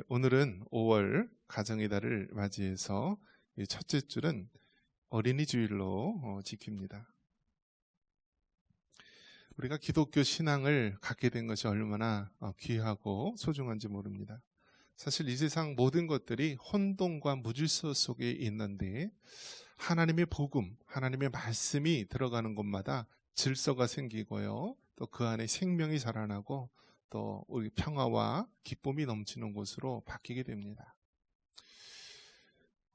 오늘은 5월 가정의 달을 맞이해서 이 첫째 줄은 어린이 주일로 지킵니다. 우리가 기독교 신앙을 갖게 된 것이 얼마나 귀하고 소중한지 모릅니다. 사실 이 세상 모든 것들이 혼돈과 무질서 속에 있는데 하나님의 복음, 하나님의 말씀이 들어가는 곳마다 질서가 생기고요. 또 그 안에 생명이 자라나고 또 우리 평화와 기쁨이 넘치는 곳으로 바뀌게 됩니다.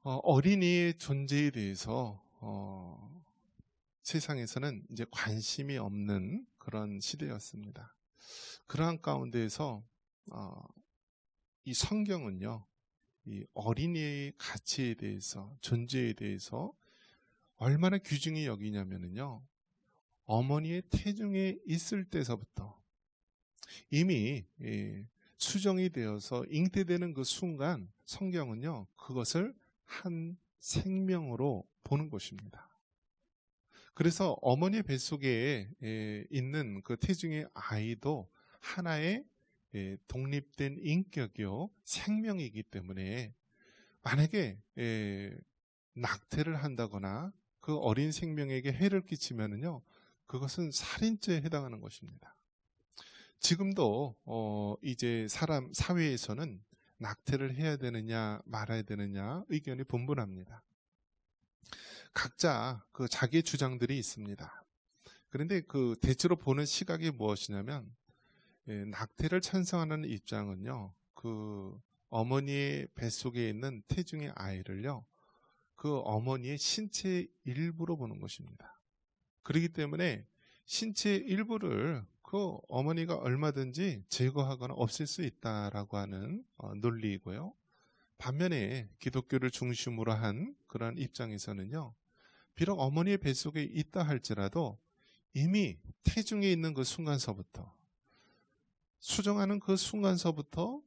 어린이의 존재에 대해서 세상에서는 이제 관심이 없는 그런 시대였습니다. 그러한 가운데에서 이 성경은요, 이 어린이의 가치에 대해서, 존재에 대해서 얼마나 귀중히 여기냐면요, 어머니의 태중에 있을 때서부터 이미 수정이 되어서 잉태되는 그 순간 성경은요, 그것을 한 생명으로 보는 것입니다. 그래서 어머니의 뱃속에 있는 그 태중의 아이도 하나의 독립된 인격이요, 생명이기 때문에 만약에 낙태를 한다거나 그 어린 생명에게 해를 끼치면은요, 그것은 살인죄에 해당하는 것입니다. 지금도 이제 사회에서는 낙태를 해야 되느냐 말아야 되느냐 의견이 분분합니다. 각자 그 자기의 주장들이 있습니다. 그런데 그 대체로 보는 시각이 무엇이냐면 낙태를 찬성하는 입장은요, 그 어머니의 뱃속에 있는 태중의 아이를요, 그 어머니의 신체의 일부로 보는 것입니다. 그렇기 때문에 신체의 일부를 그 어머니가 얼마든지 제거하거나 없앨 수 있다라고 하는 논리이고요. 반면에 기독교를 중심으로 한 그런 입장에서는요, 비록 어머니의 뱃속에 있다 할지라도 이미 태중에 있는 그 순간서부터, 수정하는 그 순간서부터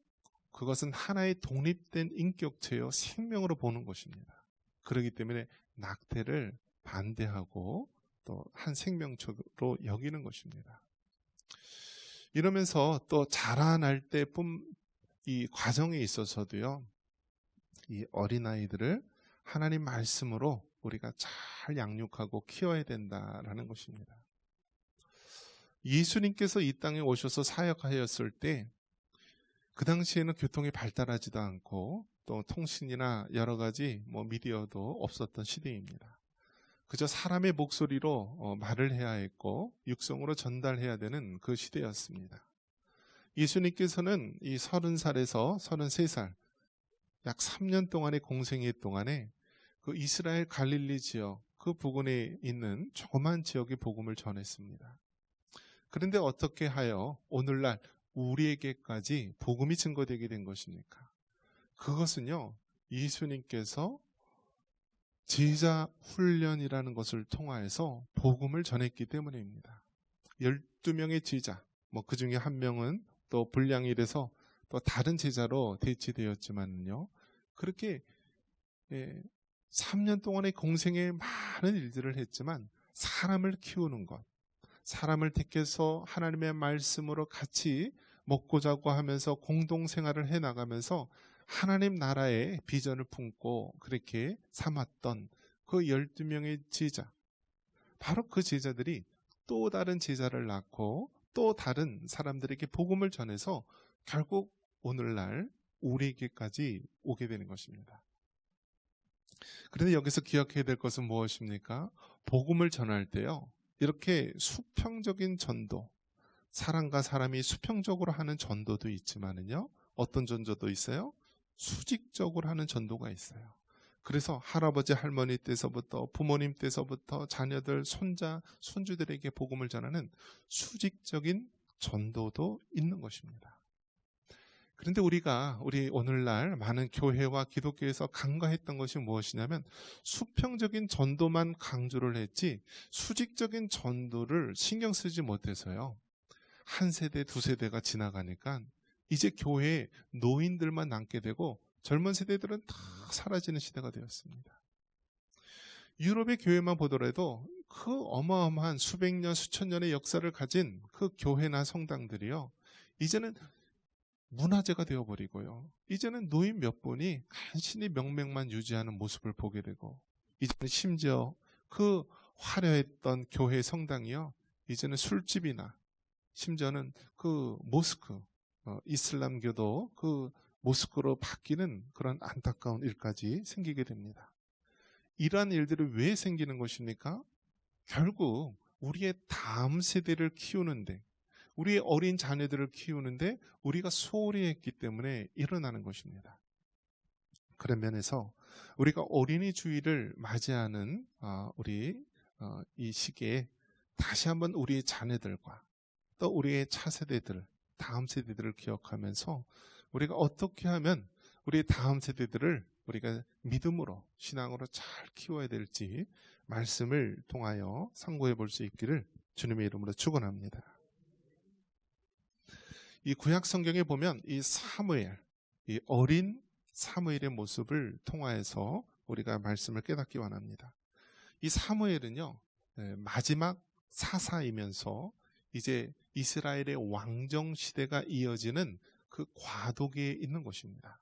그것은 하나의 독립된 인격체요, 생명으로 보는 것입니다. 그렇기 때문에 낙태를 반대하고 또 한 생명체로 여기는 것입니다. 이러면서 또 자라날 때뿐 이 과정에 있어서도요, 이 어린아이들을 하나님 말씀으로 우리가 잘 양육하고 키워야 된다라는 것입니다. 예수님께서 이 땅에 오셔서 사역하였을 때 그 당시에는 교통이 발달하지도 않고 또 통신이나 여러 가지 미디어도 없었던 시대입니다. 그저 사람의 목소리로 말을 해야 했고 육성으로 전달해야 되는 그 시대였습니다. 예수님께서는 이 30살에서 33살 약 3년 동안의 공생애 동안에 그 이스라엘 갈릴리 지역 그 부근에 있는 조그만 지역의 복음을 전했습니다. 그런데 어떻게 하여 오늘날 우리에게까지 복음이 증거되게 된 것입니까? 그것은요, 예수님께서 제자 훈련이라는 것을 통하여서 복음을 전했기 때문입니다. 12명의 제자, 그 중에 한 명은 또 분량이 돼서 또 다른 제자로 대치되었지만요, 그렇게 3년 동안의 공생에 많은 일들을 했지만 사람을 키우는 것, 사람을 택해서 하나님의 말씀으로 같이 먹고 자고 하면서 공동생활을 해나가면서 하나님 나라의 비전을 품고 그렇게 삼았던 그 12명의 제자, 바로 그 제자들이 또 다른 제자를 낳고 또 다른 사람들에게 복음을 전해서 결국 오늘날 우리에게까지 오게 되는 것입니다. 그런데 여기서 기억해야 될 것은 무엇입니까? 복음을 전할 때요, 이렇게 수평적인 전도, 사람과 사람이 수평적으로 하는 전도도 있지만은요, 어떤 전도도 있어요? 수직적으로 하는 전도가 있어요. 그래서 할아버지 할머니 때서부터 부모님 때서부터 자녀들 손자 손주들에게 복음을 전하는 수직적인 전도도 있는 것입니다. 그런데 우리 오늘날 많은 교회와 기독교에서 간과했던 것이 무엇이냐면 수평적인 전도만 강조를 했지 수직적인 전도를 신경 쓰지 못해서요, 한 세대 두 세대가 지나가니까 이제 교회에 노인들만 남게 되고 젊은 세대들은 다 사라지는 시대가 되었습니다. 유럽의 교회만 보더라도 그 어마어마한 수백 년 수천 년의 역사를 가진 그 교회나 성당들이요, 이제는 문화재가 되어버리고요. 이제는 노인 몇 분이 간신히 명맥만 유지하는 모습을 보게 되고, 이제는 심지어 그 화려했던 교회 성당이요, 이제는 술집이나 심지어는 그 모스크, 이슬람교도 그 모스크로 바뀌는 그런 안타까운 일까지 생기게 됩니다. 이러한 일들이 왜 생기는 것입니까? 결국 우리의 다음 세대를 키우는데, 우리의 어린 자녀들을 키우는데 우리가 소홀히 했기 때문에 일어나는 것입니다. 그런 면에서 우리가 어린이 주일을 맞이하는 우리 이 시기에 다시 한번 우리의 자녀들과 또 우리의 차세대들, 다음 세대들을 기억하면서 우리가 어떻게 하면 우리 다음 세대들을 우리가 믿음으로, 신앙으로 잘 키워야 될지 말씀을 통하여 상고해 볼 수 있기를 주님의 이름으로 축원합니다. 이 구약 성경에 보면 이 사무엘, 이 어린 사무엘의 모습을 통하여서 우리가 말씀을 깨닫기 원합니다. 이 사무엘은요, 마지막 사사이면서 이제 이스라엘의 왕정 시대가 이어지는 그 과도기에 있는 것입니다.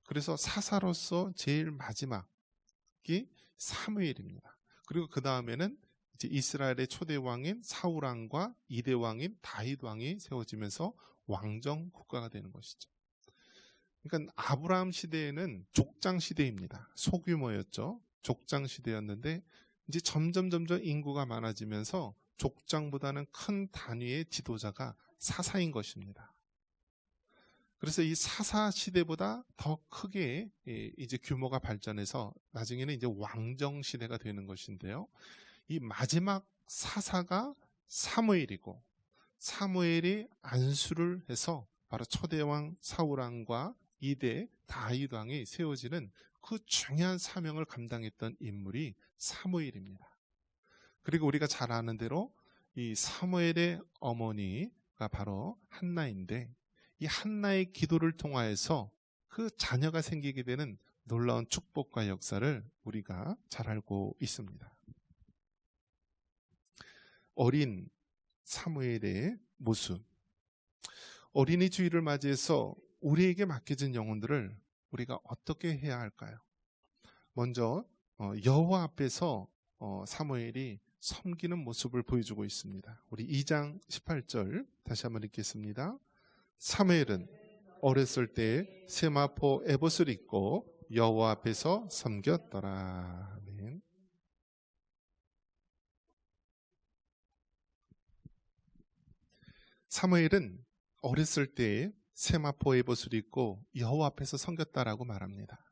그래서 사사로서 제일 마지막이 사무엘입니다. 그리고 그 다음에는 이제 이스라엘의 초대 왕인 사울 왕과 2대 왕인 다윗 왕이 세워지면서 왕정 국가가 되는 것이죠. 그러니까 아브라함 시대에는 족장 시대입니다. 소규모였죠. 족장 시대였는데 이제 점점 인구가 많아지면서 족장보다는 큰 단위의 지도자가 사사인 것입니다. 그래서 이 사사 시대보다 더 크게 이제 규모가 발전해서 나중에는 이제 왕정 시대가 되는 것인데요. 이 마지막 사사가 사무엘이고, 사무엘이 안수를 해서 바로 초대왕 사울왕과 2대 다윗 왕이 세워지는 그 중요한 사명을 감당했던 인물이 사무엘입니다. 그리고 우리가 잘 아는 대로 이 사무엘의 어머니가 바로 한나인데, 이 한나의 기도를 통하여서 그 자녀가 생기게 되는 놀라운 축복과 역사를 우리가 잘 알고 있습니다. 어린 사무엘의 모습, 어린이 주일을 맞이해서 우리에게 맡겨진 영혼들을 우리가 어떻게 해야 할까요? 먼저 여호와 앞에서 사무엘이 섬기는 모습을 보여주고 있습니다. 우리 2장 18절 다시 한번 읽겠습니다. 사무엘은 어렸을 때 세마포 에봇을 입고 여호와 앞에서 섬겼더라. 아멘. 사무엘은 어렸을 때 세마포 에봇을 입고 여호와 앞에서 섬겼다라고 말합니다.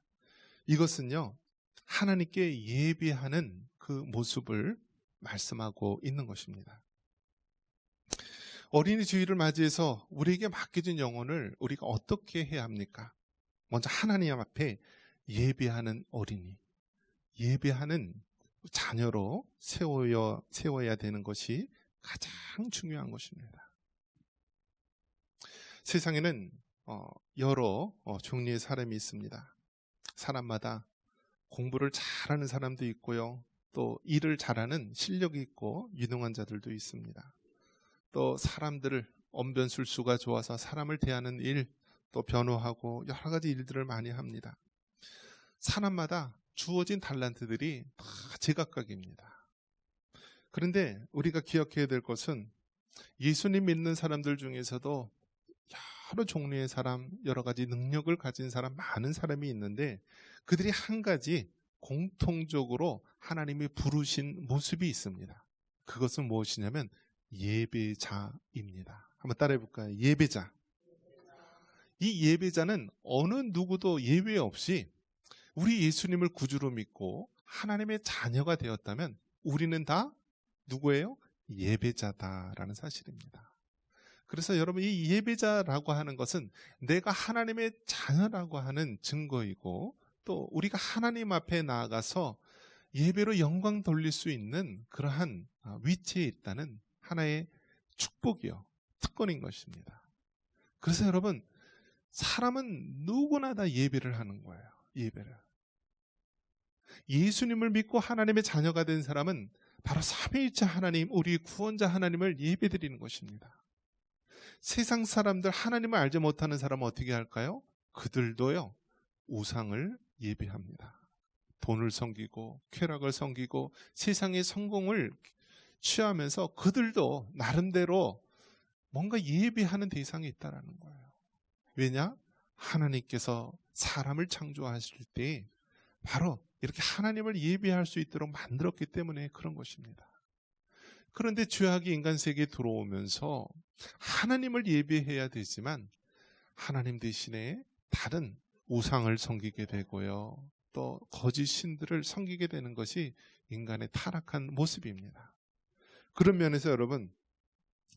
이것은요, 하나님께 예배하는 그 모습을 말씀하고 있는 것입니다. 어린이 주일을 맞이해서 우리에게 맡겨진 영혼을 우리가 어떻게 해야 합니까? 먼저 하나님 앞에 예배하는 어린이, 예배하는 자녀로 세워야 되는 것이 가장 중요한 것입니다. 세상에는 여러 종류의 사람이 있습니다. 사람마다 공부를 잘하는 사람도 있고요, 또 일을 잘하는 실력이 있고 유능한 자들도 있습니다. 또 사람들을 언변술수가 좋아서 사람을 대하는 일, 또 변호하고 여러 가지 일들을 많이 합니다. 사람마다 주어진 달란트들이 다 제각각입니다. 그런데 우리가 기억해야 될 것은 예수님 믿는 사람들 중에서도 여러 종류의 사람, 여러 가지 능력을 가진 사람, 많은 사람이 있는데 그들이 한 가지 공통적으로 하나님이 부르신 모습이 있습니다. 그것은 무엇이냐면 예배자입니다. 한번 따라해 볼까요? 예배자. 이 예배자는 어느 누구도 예외 없이 우리 예수님을 구주로 믿고 하나님의 자녀가 되었다면 우리는 다 누구예요? 예배자다라는 사실입니다. 그래서 여러분, 이 예배자라고 하는 것은 내가 하나님의 자녀라고 하는 증거이고, 또 우리가 하나님 앞에 나아가서 예배로 영광 돌릴 수 있는 그러한 위치에 있다는 하나의 축복이요, 특권인 것입니다. 그래서 여러분, 사람은 누구나 다 예배를 하는 거예요. 예배를. 예수님을 믿고 하나님의 자녀가 된 사람은 바로 삼위일체 하나님, 우리 구원자 하나님을 예배드리는 것입니다. 세상 사람들, 하나님을 알지 못하는 사람은 어떻게 할까요? 그들도요, 우상을 예배합니다. 돈을 섬기고 쾌락을 섬기고 세상의 성공을 취하면서 그들도 나름대로 뭔가 예배하는 대상이 있다라는 거예요. 왜냐? 하나님께서 사람을 창조하실 때 바로 이렇게 하나님을 예배할 수 있도록 만들었기 때문에 그런 것입니다. 그런데 죄악이 인간 세계에 들어오면서 하나님을 예배해야 되지만 하나님 대신에 다른 우상을 섬기게 되고요, 또 거짓 신들을 섬기게 되는 것이 인간의 타락한 모습입니다. 그런 면에서 여러분,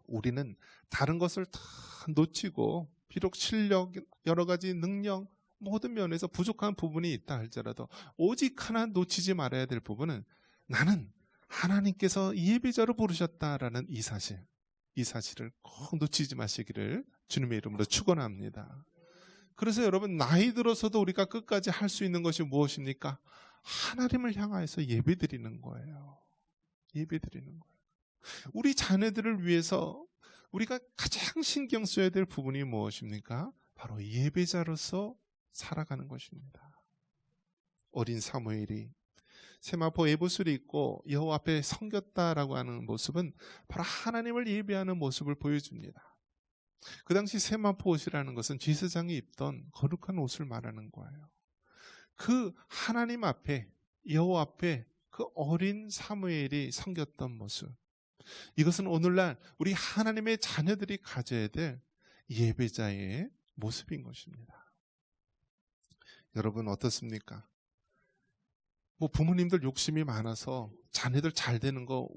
우리는 다른 것을 다 놓치고 비록 실력, 여러 가지 능력, 모든 면에서 부족한 부분이 있다 할지라도 오직 하나 놓치지 말아야 될 부분은 나는 하나님께서 예배자로 부르셨다라는 이 사실을 꼭 놓치지 마시기를 주님의 이름으로 축원합니다. 그래서 여러분, 나이 들어서도 우리가 끝까지 할 수 있는 것이 무엇입니까? 하나님을 향하여서 예배드리는 거예요. 예배드리는 거예요. 우리 자녀들을 위해서 우리가 가장 신경 써야 될 부분이 무엇입니까? 바로 예배자로서 살아가는 것입니다. 어린 사무엘이 세마포 에봇을 입고 여호와 앞에 섬겼다라고 하는 모습은 바로 하나님을 예배하는 모습을 보여줍니다. 그 당시 세마포 옷이라는 것은 제사장이 입던 거룩한 옷을 말하는 거예요. 그 하나님 앞에, 여호와 앞에 그 어린 사무엘이 섬겼던 모습, 이것은 오늘날 우리 하나님의 자녀들이 가져야 될 예배자의 모습인 것입니다. 여러분 어떻습니까? 부모님들 욕심이 많아서 자녀들 잘 되는 거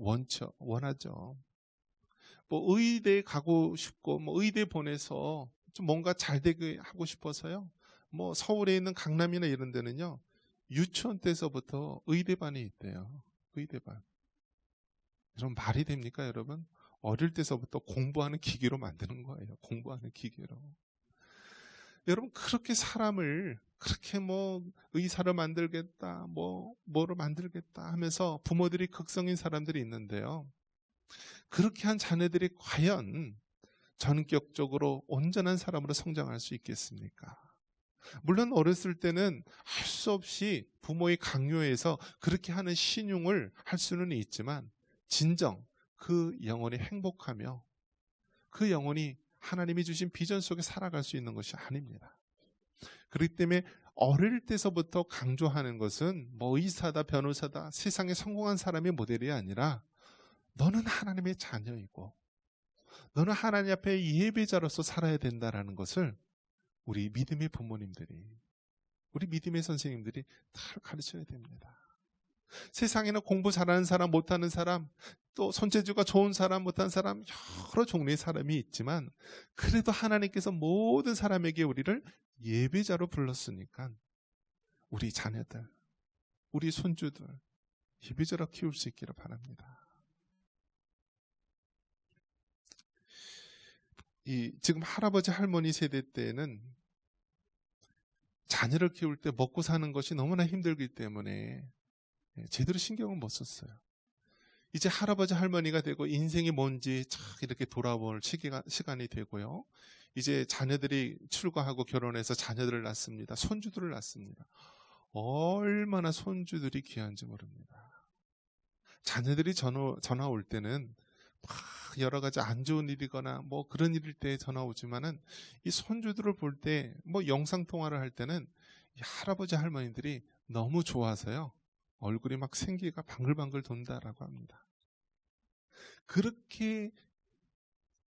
원하죠. 의대에 가고 싶고 의대 보내서 좀 뭔가 잘 되게 하고 싶어서요. 서울에 있는 강남이나 이런 데는요, 유치원 때서부터 의대반이 있대요. 의대반. 이런 말이 됩니까, 여러분? 어릴 때서부터 공부하는 기계로 만드는 거예요. 공부하는 기계로. 여러분, 그렇게 사람을 그렇게 의사를 만들겠다, 뭐를 만들겠다 하면서 부모들이 극성인 사람들이 있는데요, 그렇게 한 자녀들이 과연 전격적으로 온전한 사람으로 성장할 수 있겠습니까? 물론 어렸을 때는 할 수 없이 부모의 강요에서 그렇게 하는 신용을 할 수는 있지만 진정 그 영혼이 행복하며 그 영혼이 하나님이 주신 비전 속에 살아갈 수 있는 것이 아닙니다. 그렇기 때문에 어릴 때서부터 강조하는 것은 의사다, 변호사다, 세상에 성공한 사람의 모델이 아니라 너는 하나님의 자녀이고 너는 하나님 앞에 예배자로서 살아야 된다라는 것을 우리 믿음의 부모님들이, 우리 믿음의 선생님들이 다 가르쳐야 됩니다. 세상에는 공부 잘하는 사람, 못하는 사람, 또 손재주가 좋은 사람, 못한 사람, 여러 종류의 사람이 있지만 그래도 하나님께서 모든 사람에게 우리를 예배자로 불렀으니까 우리 자녀들, 우리 손주들 예배자로 키울 수 있기를 바랍니다. 지금 할아버지 할머니 세대 때는 자녀를 키울 때 먹고 사는 것이 너무나 힘들기 때문에 제대로 신경을 못 썼어요. 이제 할아버지 할머니가 되고 인생이 뭔지 이렇게 돌아볼 시간이 되고요, 이제 자녀들이 출가하고 결혼해서 자녀들을 낳습니다. 손주들을 낳습니다. 얼마나 손주들이 귀한지 모릅니다. 자녀들이 전화 올 때는 여러 가지 안 좋은 일이거나 그런 일일 때 전화 오지만은 이 손주들을 볼 때 영상 통화를 할 때는 이 할아버지 할머니들이 너무 좋아서요, 얼굴이 막 생기가 방글방글 돈다라고 합니다. 그렇게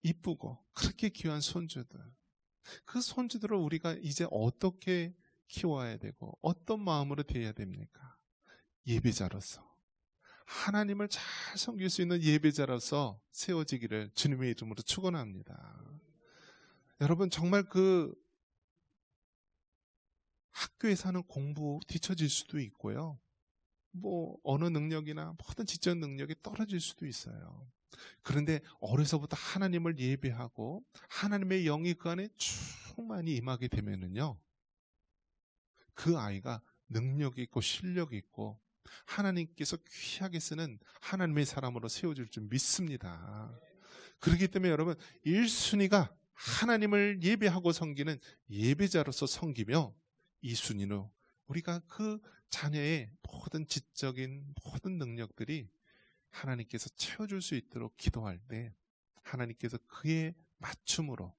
이쁘고 그렇게 귀한 손주들, 그 손주들을 우리가 이제 어떻게 키워야 되고 어떤 마음으로 대해야 됩니까? 예배자로서, 하나님을 잘 섬길 수 있는 예배자로서 세워지기를 주님의 이름으로 축원합니다. 여러분, 정말 학교에서 하는 공부 뒤처질 수도 있고요, 어느 능력이나 모든 지적 능력이 떨어질 수도 있어요. 그런데 어려서부터 하나님을 예배하고 하나님의 영이 그 안에 충만히 임하게 되면은요, 그 아이가 능력이 있고 실력이 있고 하나님께서 귀하게 쓰는 하나님의 사람으로 세워질 줄 믿습니다. 그렇기 때문에 여러분, 1순위가 하나님을 예배하고 섬기는 예배자로서 섬기며 이 순위로 우리가 그 자녀의 모든 지적인 모든 능력들이 하나님께서 채워줄 수 있도록 기도할 때 하나님께서 그에 맞춤으로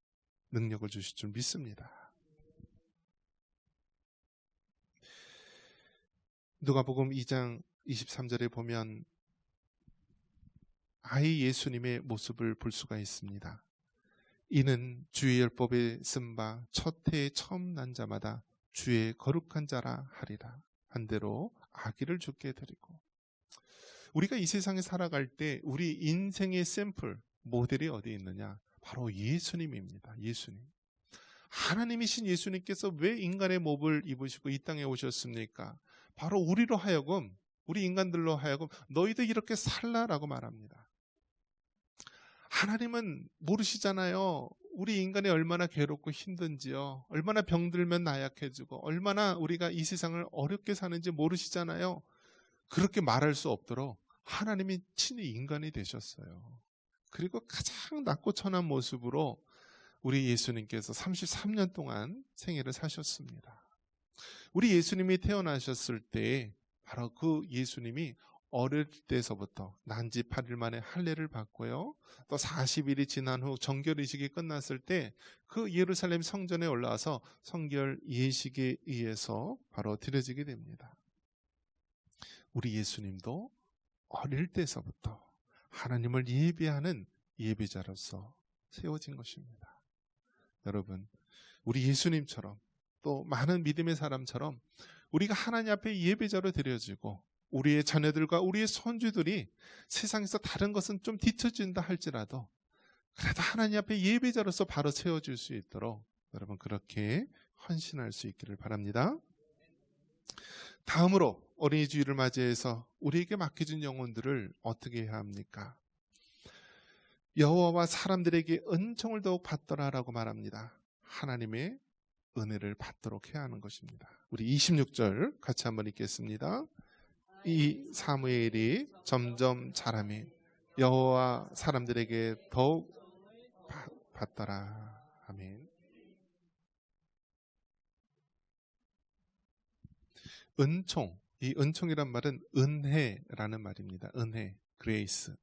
능력을 주실 줄 믿습니다. 누가복음 2장 23절에 보면 아이 예수님의 모습을 볼 수가 있습니다. 이는 주의 율법에 쓴 바 첫 해에 처음 난 자마다 주의 거룩한 자라 하리라 한 대로 아기를 주께 드리고, 우리가 이 세상에 살아갈 때 우리 인생의 샘플 모델이 어디에 있느냐? 바로 예수님입니다. 예수님. 하나님이신 예수님께서 왜 인간의 몸을 입으시고 이 땅에 오셨습니까? 바로 우리로 하여금, 우리 인간들로 하여금 너희도 이렇게 살라라고 말합니다. 하나님은 모르시잖아요. 우리 인간이 얼마나 괴롭고 힘든지요. 얼마나 병들면 나약해지고 얼마나 우리가 이 세상을 어렵게 사는지 모르시잖아요. 그렇게 말할 수 없도록 하나님이 친히 인간이 되셨어요. 그리고 가장 낮고 천한 모습으로 우리 예수님께서 33년 동안 생애를 사셨습니다. 우리 예수님이 태어나셨을 때 바로 그 예수님이 어릴 때서부터 난지 8일 만에 할례를 받고요. 또 40일이 지난 후 정결의식이 끝났을 때 그 예루살렘 성전에 올라와서 성결 예식에 의해서 바로 드려지게 됩니다. 우리 예수님도 어릴 때서부터 하나님을 예배하는 예배자로서 세워진 것입니다. 여러분, 우리 예수님처럼 또 많은 믿음의 사람처럼 우리가 하나님 앞에 예배자로 드려지고 우리의 자녀들과 우리의 손주들이 세상에서 다른 것은 좀 뒤처진다 할지라도 그래도 하나님 앞에 예배자로서 바로 세워질 수 있도록 여러분 그렇게 헌신할 수 있기를 바랍니다. 다음으로 어린이 주일을 맞이해서 우리에게 맡겨진 영혼들을 어떻게 해야 합니까? 여호와와 사람들에게 은총을 더욱 받더라라고 말합니다. 하나님의 은혜를 받도록 해야 하는 것입니다. 우리 26절 같이 한번 읽겠습니다. 이 사무엘이 점점 자라매 여호와 사람들에게 더욱 받더라. 아멘. 은총, 이 은총이란 말은 은혜라는 말입니다. 은혜, 그레이스.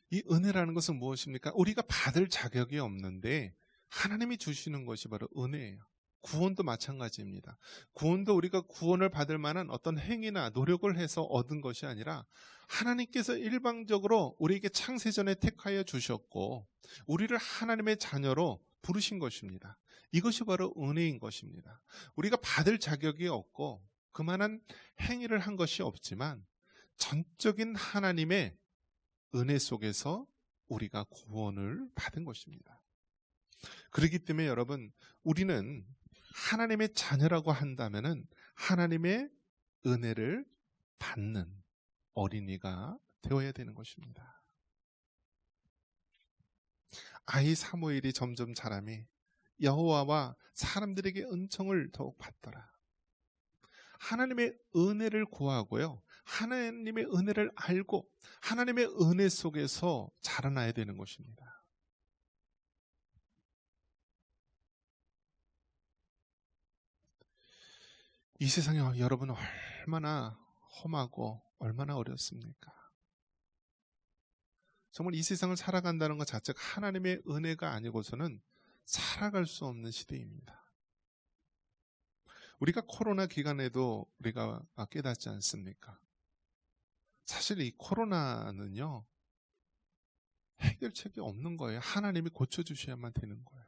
이 은혜라는 것은 무엇입니까? 우리가 받을 자격이 없는데 하나님이 주시는 것이 바로 은혜예요. 구원도 마찬가지입니다. 구원도 우리가 구원을 받을 만한 어떤 행위나 노력을 해서 얻은 것이 아니라 하나님께서 일방적으로 우리에게 창세전에 택하여 주셨고 우리를 하나님의 자녀로 부르신 것입니다. 이것이 바로 은혜인 것입니다. 우리가 받을 자격이 없고 그만한 행위를 한 것이 없지만 전적인 하나님의 은혜 속에서 우리가 구원을 받은 것입니다. 그렇기 때문에 여러분, 우리는 하나님의 자녀라고 한다면은 하나님의 은혜를 받는 어린이가 되어야 되는 것입니다. 아이 사무엘이 점점 자라매 여호와와 사람들에게 은총을 더욱 받더라. 하나님의 은혜를 구하고요. 하나님의 은혜를 알고 하나님의 은혜 속에서 자라나야 되는 것입니다. 이 세상에 여러분 얼마나 험하고 얼마나 어렵습니까? 정말 이 세상을 살아간다는 것 자체가 하나님의 은혜가 아니고서는 살아갈 수 없는 시대입니다. 우리가 코로나 기간에도 우리가 깨닫지 않습니까? 사실 이 코로나는요, 해결책이 없는 거예요. 하나님이 고쳐주셔야만 되는 거예요.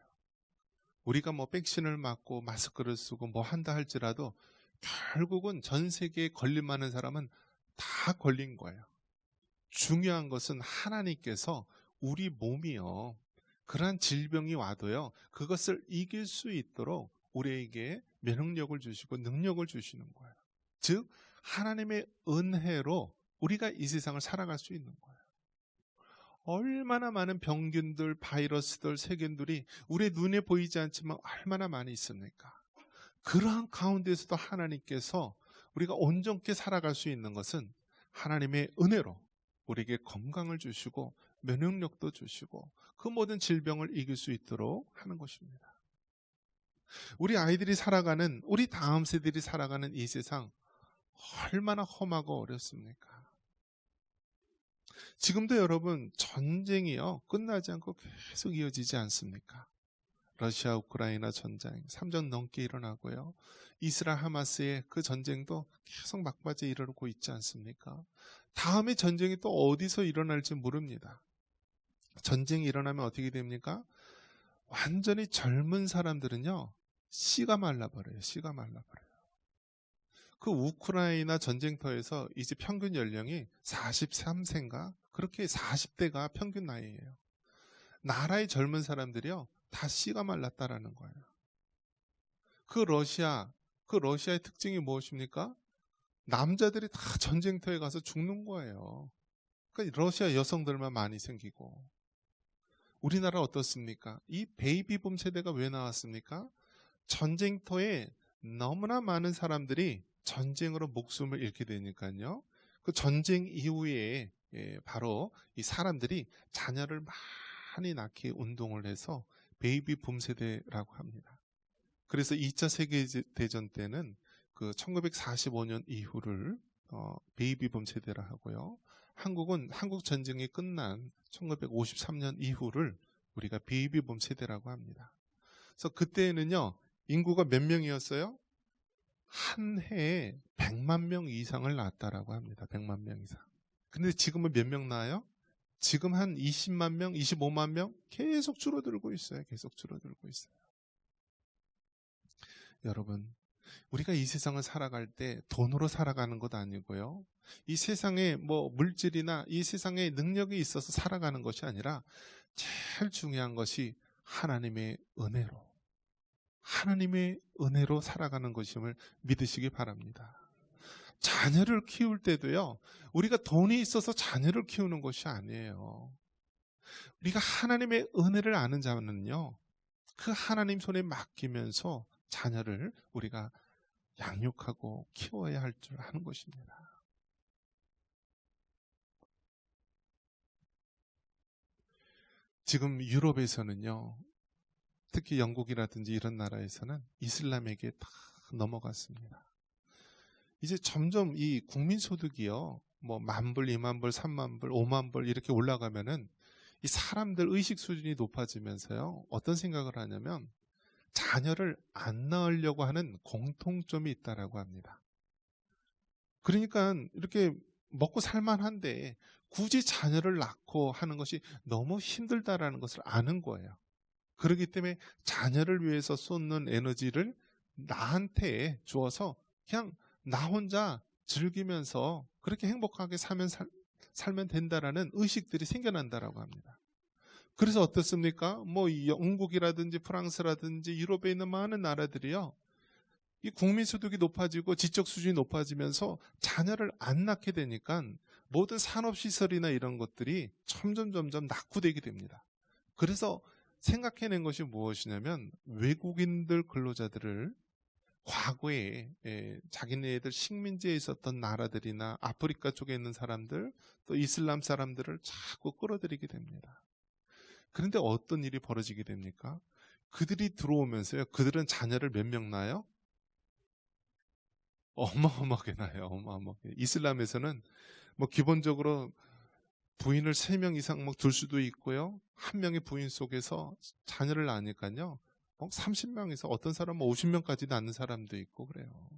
우리가 뭐 백신을 맞고 마스크를 쓰고 뭐 한다 할지라도 결국은 전 세계에 걸릴 만한 사람은 다 걸린 거예요. 중요한 것은 하나님께서 우리 몸이요, 그러한 질병이 와도요, 그것을 이길 수 있도록 우리에게 면역력을 주시고 능력을 주시는 거예요. 즉 하나님의 은혜로 우리가 이 세상을 살아갈 수 있는 거예요. 얼마나 많은 병균들, 바이러스들, 세균들이 우리의 눈에 보이지 않지만 얼마나 많이 있습니까? 그러한 가운데서도 하나님께서 우리가 온전케 살아갈 수 있는 것은 하나님의 은혜로 우리에게 건강을 주시고 면역력도 주시고 그 모든 질병을 이길 수 있도록 하는 것입니다. 우리 아이들이 살아가는, 우리 다음 세대들이 살아가는 이 세상 얼마나 험하고 어렵습니까? 지금도 여러분 전쟁이요 끝나지 않고 계속 이어지지 않습니까? 러시아 우크라이나 전쟁 3년 넘게 일어나고요. 이스라엘 하마스의 그 전쟁도 계속 막바지에 이르고 있지 않습니까? 다음에 전쟁이 또 어디서 일어날지 모릅니다. 전쟁이 일어나면 어떻게 됩니까? 완전히 젊은 사람들은요 씨가 말라버려요. 씨가 말라버려요. 그 우크라이나 전쟁터에서 이제 평균 연령이 43세인가? 그렇게 40대가 평균 나이예요. 나라의 젊은 사람들이요 다 씨가 말랐다라는 거예요. 그 러시아의 특징이 무엇입니까? 남자들이 다 전쟁터에 가서 죽는 거예요. 그러니까 러시아 여성들만 많이 생기고. 우리나라 어떻습니까? 이 베이비붐 세대가 왜 나왔습니까? 전쟁터에 너무나 많은 사람들이 전쟁으로 목숨을 잃게 되니까요. 그 전쟁 이후에 바로 이 사람들이 자녀를 많이 낳게 운동을 해서 베이비붐 세대라고 합니다. 그래서 2차 세계대전 때는 그 1945년 이후를 베이비붐 세대라 하고요. 한국은 한국 전쟁이 끝난 1953년 이후를 우리가 베이비붐 세대라고 합니다. 그래서 그때는요 인구가 몇 명이었어요? 한 해에 100만 명 이상을 낳았다라고 합니다. 100만 명 이상. 근데 지금은 몇 명 낳아요? 지금 한 20만 명, 25만 명 계속 줄어들고 있어요. 계속 줄어들고 있어요. 여러분, 우리가 이 세상을 살아갈 때 돈으로 살아가는 것 아니고요. 이 세상에 뭐 물질이나 이 세상에 능력이 있어서 살아가는 것이 아니라 제일 중요한 것이 하나님의 은혜로 살아가는 것임을 믿으시기 바랍니다. 자녀를 키울 때도요, 우리가 돈이 있어서 자녀를 키우는 것이 아니에요. 우리가 하나님의 은혜를 아는 자는요, 그 하나님 손에 맡기면서 자녀를 우리가 양육하고 키워야 할 줄 아는 것입니다. 지금 유럽에서는요, 특히 영국이라든지 이런 나라에서는 이슬람에게 다 넘어갔습니다. 이제 점점 이 국민소득이요, 뭐 10,000불, 20,000불, 30,000불, 50,000불 이렇게 올라가면은 이 사람들 의식 수준이 높아지면서요, 어떤 생각을 하냐면 자녀를 안 낳으려고 하는 공통점이 있다라고 합니다. 그러니까 이렇게 먹고 살만한데 굳이 자녀를 낳고 하는 것이 너무 힘들다라는 것을 아는 거예요. 그렇기 때문에 자녀를 위해서 쏟는 에너지를 나한테 주어서 그냥 나 혼자 즐기면서 그렇게 행복하게 살면 된다라는 의식들이 생겨난다라고 합니다. 그래서 어떻습니까? 뭐 영국이라든지 프랑스라든지 유럽에 있는 많은 나라들이요, 이 국민 소득이 높아지고 지적 수준이 높아지면서 자녀를 안 낳게 되니까 모든 산업시설이나 이런 것들이 점점 낙후되게 됩니다. 그래서 생각해낸 것이 무엇이냐면 외국인들 근로자들을 과거에 자기네들 식민지에 있었던 나라들이나 아프리카 쪽에 있는 사람들, 또 이슬람 사람들을 자꾸 끌어들이게 됩니다. 그런데 어떤 일이 벌어지게 됩니까? 그들이 들어오면서요, 그들은 자녀를 몇 명 낳아요? 어마어마하게 낳아요. 어마어마하게. 이슬람에서는 뭐 기본적으로 부인을 3명 이상 막 둘 수도 있고요. 한 명의 부인 속에서 자녀를 낳으니까요, 30명에서 어떤 사람은 50명까지 낳는 사람도 있고 그래요.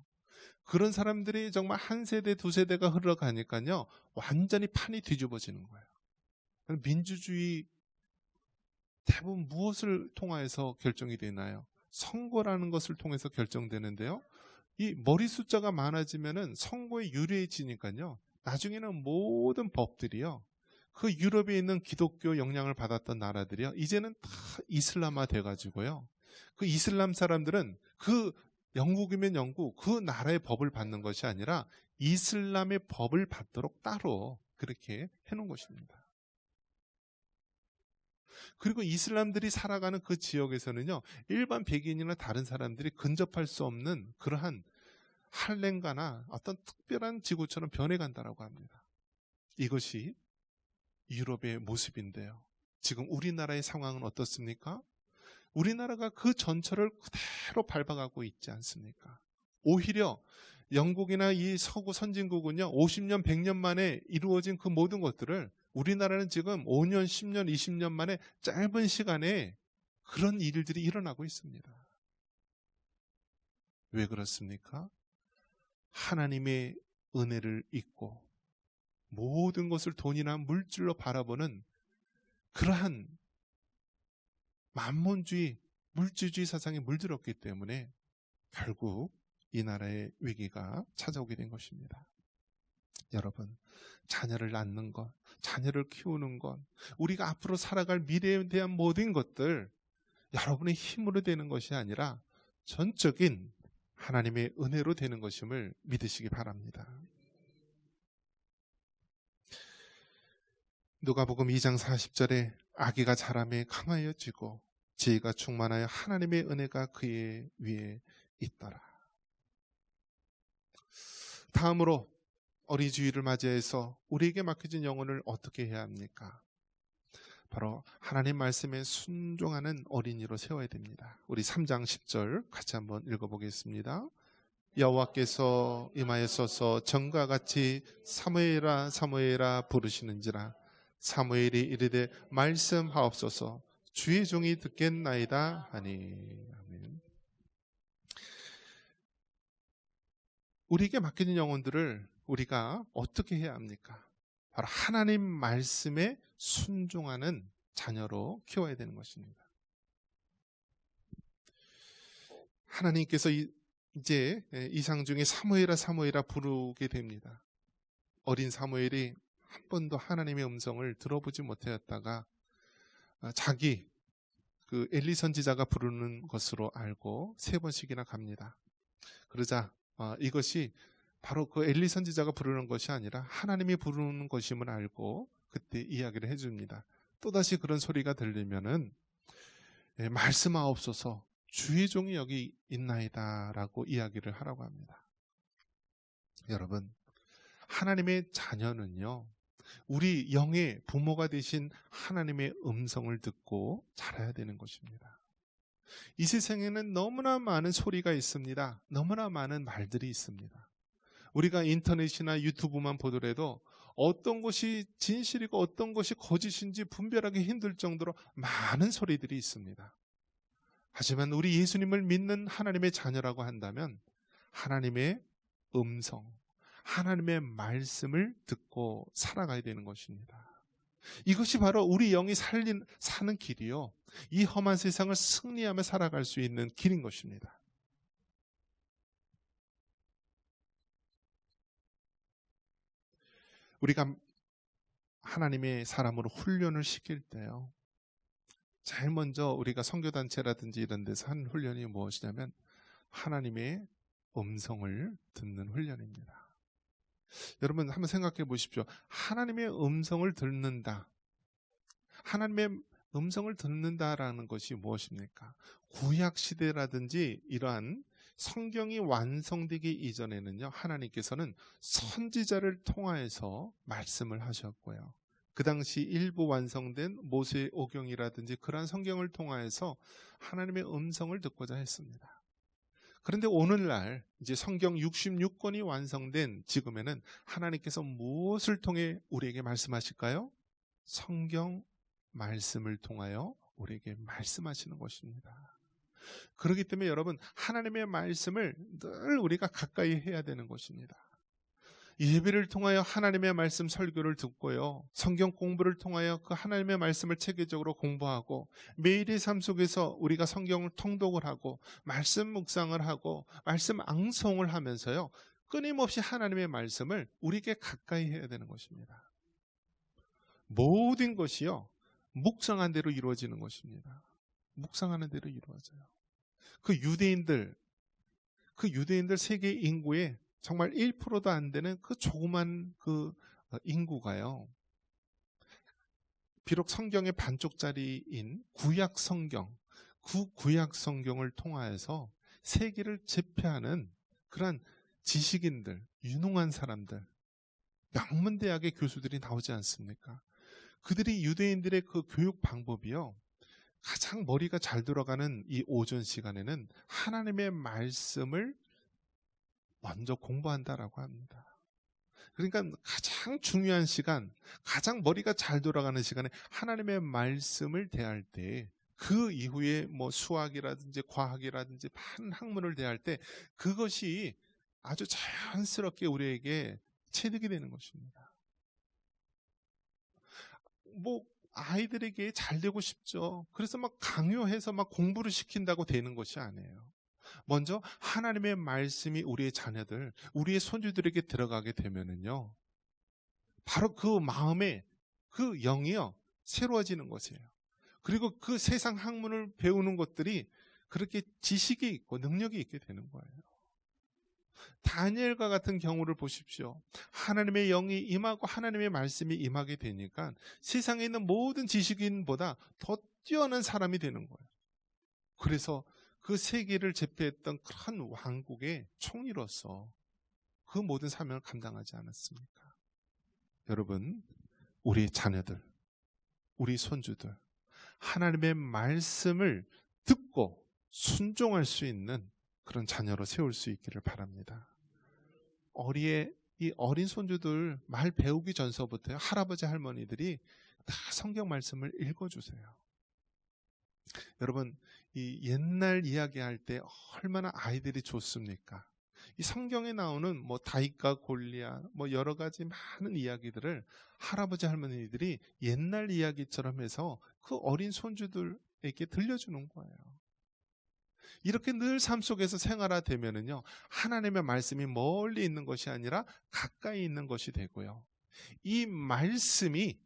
그런 사람들이 정말 한 세대, 두 세대가 흘러가니까요, 완전히 판이 뒤집어지는 거예요. 민주주의 대부분 무엇을 통해서 결정이 되나요? 선거라는 것을 통해서 결정되는데요. 이 머리 숫자가 많아지면은 선거에 유리해지니까요, 나중에는 모든 법들이요, 그 유럽에 있는 기독교 영향을 받았던 나라들이요, 이제는 다 이슬람화 돼가지고요, 그 이슬람 사람들은 그 영국이면 영국, 그 나라의 법을 받는 것이 아니라 이슬람의 법을 받도록 따로 그렇게 해놓은 것입니다. 그리고 이슬람들이 살아가는 그 지역에서는요, 일반 백인이나 다른 사람들이 근접할 수 없는 그러한 할렘가나 어떤 특별한 지구처럼 변해간다라고 합니다. 이것이 유럽의 모습인데요. 지금 우리나라의 상황은 어떻습니까? 우리나라가 그 전철을 그대로 밟아가고 있지 않습니까? 오히려 영국이나 이 서구 선진국은요, 50년, 100년 만에 이루어진 그 모든 것들을 우리나라는 지금 5년, 10년, 20년 만에 짧은 시간에 그런 일들이 일어나고 있습니다. 왜 그렇습니까? 하나님의 은혜를 잊고 모든 것을 돈이나 물질로 바라보는 그러한 만몬주의, 물질주의 사상에 물들었기 때문에 결국 이 나라의 위기가 찾아오게 된 것입니다. 여러분, 자녀를 낳는 것, 자녀를 키우는 것, 우리가 앞으로 살아갈 미래에 대한 모든 것들 여러분의 힘으로 되는 것이 아니라 전적인 하나님의 은혜로 되는 것임을 믿으시기 바랍니다. 누가복음 2장 40절에 아기가 자라매 강하여지고 지혜가 충만하여 하나님의 은혜가 그의 위에 있더라. 다음으로 어린이주일을 맞이해서 우리에게 맡겨진 영혼을 어떻게 해야 합니까? 바로 하나님 말씀에 순종하는 어린이로 세워야 됩니다. 우리 3장 10절 같이 한번 읽어보겠습니다. 여호와께서 임하여서서 전과 같이 사무엘아 사무엘아 부르시는지라 사무엘이 이르되 말씀하옵소서 주의 종이 듣겠나이다 하니. 아멘. 우리에게 맡겨진 영혼들을 우리가 어떻게 해야 합니까? 바로 하나님 말씀에 순종하는 자녀로 키워야 되는 것입니다. 하나님께서 이제 이상 중에 사무엘아 사무엘아 부르게 됩니다. 어린 사무엘이 한 번도 하나님의 음성을 들어보지 못하였다가 자기 그 엘리 선지자가 부르는 것으로 알고 3번씩이나 갑니다. 그러자 이것이 바로 그 엘리 선지자가 부르는 것이 아니라 하나님이 부르는 것임을 알고 그때 이야기를 해줍니다. 또다시 그런 소리가 들리면은 말씀하옵소서 주의 종이 여기 있나이다 라고 이야기를 하라고 합니다. 여러분, 하나님의 자녀는요, 우리 영의 부모가 되신 하나님의 음성을 듣고 자라야 되는 것입니다. 이 세상에는 너무나 많은 소리가 있습니다. 너무나 많은 말들이 있습니다. 우리가 인터넷이나 유튜브만 보더라도 어떤 것이 진실이고 어떤 것이 거짓인지 분별하기 힘들 정도로 많은 소리들이 있습니다. 하지만 우리 예수님을 믿는 하나님의 자녀라고 한다면 하나님의 음성, 하나님의 말씀을 듣고 살아가야 되는 것입니다. 이것이 바로 우리 영이 사는 길이요, 이 험한 세상을 승리하며 살아갈 수 있는 길인 것입니다. 우리가 하나님의 사람으로 훈련을 시킬 때요, 제일 먼저 우리가 선교단체라든지 이런 데서 하는 훈련이 무엇이냐면 하나님의 음성을 듣는 훈련입니다. 여러분 한번 생각해 보십시오. 하나님의 음성을 듣는다. 하나님의 음성을 듣는다라는 것이 무엇입니까? 구약시대라든지 이러한 성경이 완성되기 이전에는요, 하나님께서는 선지자를 통하여서 말씀을 하셨고요, 그 당시 일부 완성된 모세 오경이라든지 그러한 성경을 통하여서 하나님의 음성을 듣고자 했습니다. 그런데 오늘날 이제 성경 66권이 완성된 지금에는 하나님께서 무엇을 통해 우리에게 말씀하실까요? 성경 말씀을 통하여 우리에게 말씀하시는 것입니다. 그렇기 때문에 여러분, 하나님의 말씀을 늘 우리가 가까이 해야 되는 것입니다. 예배를 통하여 하나님의 말씀 설교를 듣고요, 성경 공부를 통하여 그 하나님의 말씀을 체계적으로 공부하고 매일의 삶 속에서 우리가 성경을 통독을 하고 말씀 묵상을 하고 말씀 앙송을 하면서요, 끊임없이 하나님의 말씀을 우리에게 가까이 해야 되는 것입니다. 모든 것이요, 묵상한 대로 이루어지는 것입니다. 묵상하는 대로 이루어져요. 그 유대인들 세계 인구의 정말 1%도 안 되는 그 조그만 그 인구가요, 비록 성경의 반쪽짜리인 구약 성경, 그 구약 성경을 통하여서 세계를 제패하는 그러한 지식인들, 유능한 사람들, 명문대학의 교수들이 나오지 않습니까? 그들이 유대인들의 그 교육 방법이요. 가장 머리가 잘 돌아가는 이 오전 시간에는 하나님의 말씀을 먼저 공부한다라고 합니다. 그러니까 가장 중요한 시간, 가장 머리가 잘 돌아가는 시간에 하나님의 말씀을 대할 때, 그 이후에 뭐 수학이라든지 과학이라든지 많은 학문을 대할 때 그것이 아주 자연스럽게 우리에게 체득이 되는 것입니다. 뭐 아이들에게 잘 되고 싶죠. 그래서 막 강요해서 막 공부를 시킨다고 되는 것이 아니에요. 먼저 하나님의 말씀이 우리의 자녀들, 우리의 손주들에게 들어가게 되면은요, 바로 그 마음에 그 영이요 새로워지는 것이에요. 그리고 그 세상 학문을 배우는 것들이 그렇게 지식이 있고 능력이 있게 되는 거예요. 다니엘과 같은 경우를 보십시오. 하나님의 영이 임하고 하나님의 말씀이 임하게 되니까 세상에 있는 모든 지식인보다 더 뛰어난 사람이 되는 거예요. 그래서 그 세계를 제패했던 큰 왕국의 총리로서 그 모든 사명을 감당하지 않았습니까? 여러분, 우리 자녀들, 우리 손주들, 하나님의 말씀을 듣고 순종할 수 있는 그런 자녀로 세울 수 있기를 바랍니다. 이 어린 손주들 말 배우기 전서부터 할아버지 할머니들이 다 성경 말씀을 읽어주세요. 여러분, 이 옛날 이야기할 때 얼마나 아이들이 좋습니까? 이 성경에 나오는 뭐 다윗과 골리앗, 뭐 여러 가지 많은 이야기들을 할아버지 할머니들이 옛날 이야기처럼 해서 그 어린 손주들에게 들려주는 거예요. 이렇게 늘 삶 속에서 생활화되면은요, 하나님의 말씀이 멀리 있는 것이 아니라 가까이 있는 것이 되고요. 이 말씀이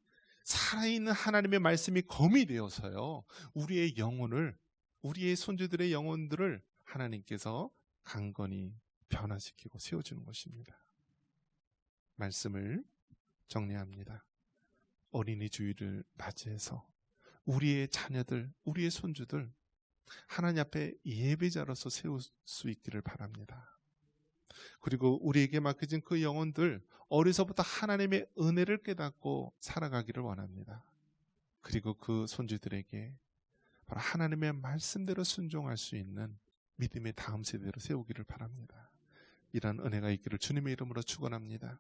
살아있는 하나님의 말씀이 검이 되어서요, 우리의 영혼을, 우리의 손주들의 영혼들을 하나님께서 강건히 변화시키고 세워주는 것입니다. 말씀을 정리합니다. 어린이 주일을 맞이해서 우리의 자녀들, 우리의 손주들 하나님 앞에 예배자로서 세울 수 있기를 바랍니다. 그리고 우리에게 맡겨진 그 영혼들 어려서부터 하나님의 은혜를 깨닫고 살아가기를 원합니다. 그리고 그 손주들에게 바로 하나님의 말씀대로 순종할 수 있는 믿음의 다음 세대로 세우기를 바랍니다. 이런 은혜가 있기를 주님의 이름으로 축원합니다.